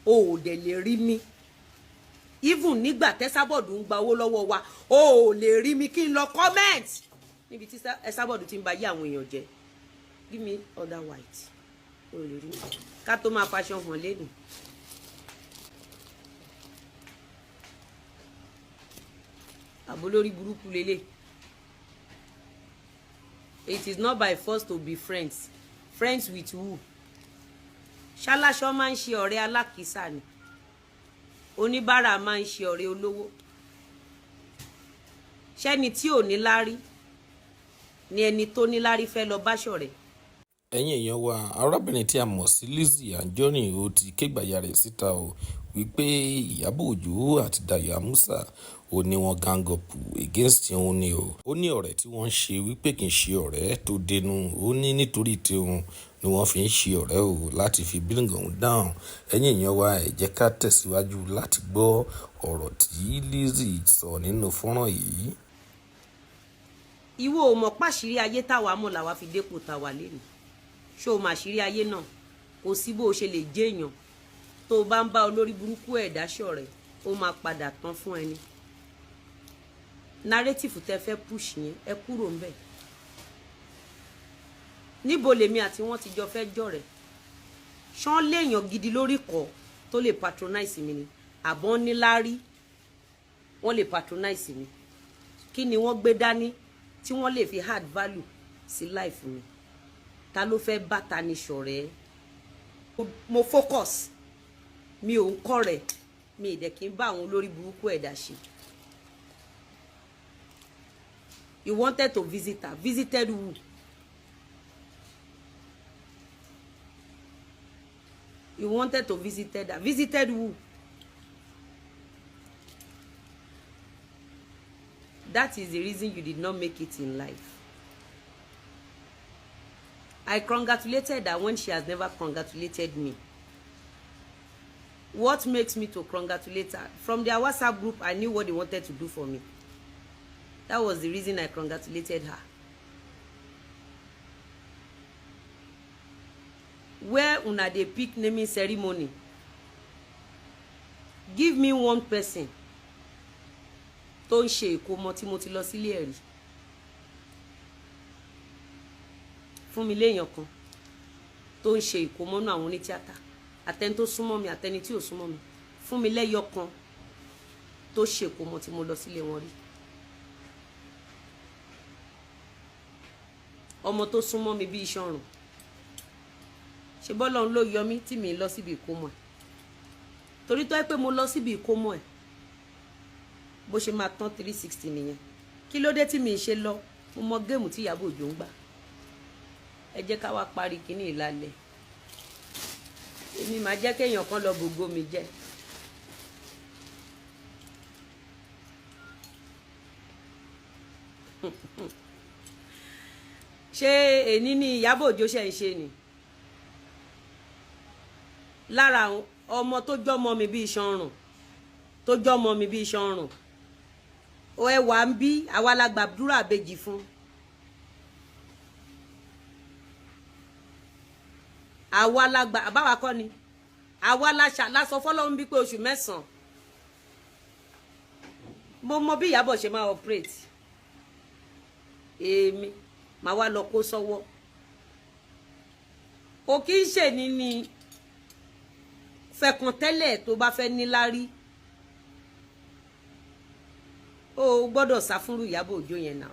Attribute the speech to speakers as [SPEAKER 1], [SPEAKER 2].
[SPEAKER 1] o ò dẹ̀ lè rí mi even nígbà tẹ́sábọ̀dù ń gba owó lọ́wọ́ wa o ò lè rí mi kí n lọ comment níbi tí ẹsábọ̀dù ti ń ba yé àwọn èèyàn jẹ́ give me other white o ò lè rí mi ká tó máa faṣọ hàn lẹ́nu. àbò lórí burúkú lélẹ̀. It is not by force to be friends. Friends with who? Ṣáláṣọ máa ń ṣe ọ̀rẹ́ alákìísà ni. Oníbàárà máa ń ṣe ọ̀rẹ́ olówó. Ṣẹ́ni tí ò ní lárí ni ẹni tó ní lárí fẹ́ lọ bá ṣọ̀rẹ́.
[SPEAKER 2] Ẹ̀yin èèyàn wa, arábìnrin tí a mọ̀ sí Lizzy Anjorin ó ti kégbàjà rẹ̀ síta o wípé Ìyábọ̀ Òjó àti Dayọ̀ Amusa ó ní wọ́n gang up against òun ni o. Ó ní ọ̀rẹ́ tí wọ́n ń ṣe wípé kì í ṣe ọ̀rẹ́ tó dénú. Ó ní nítorí tiwọn ni wọ́n fi ń ṣe ọ̀rẹ́ o láti fi bring òun down. Ẹ̀yin èèyàn wa, ẹ jẹ́ ká tẹ̀síwájú láti gbọ́ ọ̀rọ̀ tí Lizzy sọ nínú fọ́nrán yìí.
[SPEAKER 1] Ìwọ ò mọ̀ pàṣírí ayé táwa mọ̀ làwa fi dépò táwa lẹ́nu. Ṣé o mà ṣírí ayé náà? Kò sí bó o ṣe lè jẹ́ èèyàn tó o bá ń bá olórí burúkú ẹ̀dá ṣọ̀rẹ́ ó máa padà tán fún ẹni. Narrative tẹ́ fẹ́ push yẹn ẹ kúrò ń bẹ̀. Níbo lèmi àti wọ́n ti jọ fẹ́ jọ̀rẹ́? Ṣán léèyàn gidi lórí kọ́ tó lè patronize mi ni àbọ̀n níláárí wọ́n lè patronize mi. Kí ni wọ́n gbé dání tí wọ́n lè fi add value sí life mi? Ta ló fẹ́ bá ta ni ṣọ̀rẹ́? Mo focus mi ò ń kọ́ rẹ̀ mi ì dẹ̀ kí n bá àwọn olórí burúkú ẹ̀dá ṣe. You wanted to visit her. Visited who? You wanted to visit her. Visited who? That is the reason you did not make it in life. I congratulated her when she has never congratulated me. What makes me to congratulate her? From their WhatsApp group, I knew what they wanted to do for me. That was the reason I congratulated her. Where una dey pick naming ceremony? Give me one person tó ń ṣe ìkómọ tí mo ti lọ sílé ẹ̀rí. Fún mi léèyàn kan tó ń ṣe ìkómọ nú àwọn onítíátà. Àtẹni tó súnmọ́ mi, àtẹni tí ò súnmọ́ mi. Fún mi lẹ́yọ kan tó ṣe ìkómọ tí mo lọ sílé wọn rí. Ọmọ tó súnmọ́ mi bí iṣan ọrùn. Ṣé bọ́lọ́run ló yọ mí tí mi lọ síbi ìkómọ ẹ̀? Torí tó ẹ́ pé mo lọ síbi ìkómọ ẹ̀ bó ṣe máa tán 360 nìyẹn. Kí ló dé tí mi ṣe lọ? Mo mọ géèmù tí Ìyábọ̀ Òjó ń gbà. Ẹ jẹ́ ká wá parí kíní ìlàlẹ̀. Èmi máa jẹ́ kéèyàn kan lọ gbogbo mi jẹ́. Ṣé èní ni Ìyábọ̀ Òjó ṣe ń ṣe ni? Lára ọmọ tó jọmọ mi bí iṣan ọrùn tó jọmọ mi bí iṣan ọrùn o ẹ wà ń bí àwa la gbàdúrà àbejì fún. Àwa la gbà àbáwa kọ́ ni àwa la sọ fọ́lọ́run bí pé oṣù 9 mo mọ bí Ìyábọ̀ ṣe máa operate. Èmi máa wá lọ kó sọ́wọ́. Kò kí ń ṣe ní fẹ̀kàn tẹ́lẹ̀ tó bá fẹ́ níláárí. O gbọ́dọ̀ sá fúnrú Ìyábọ̀ Òjó yẹn náà.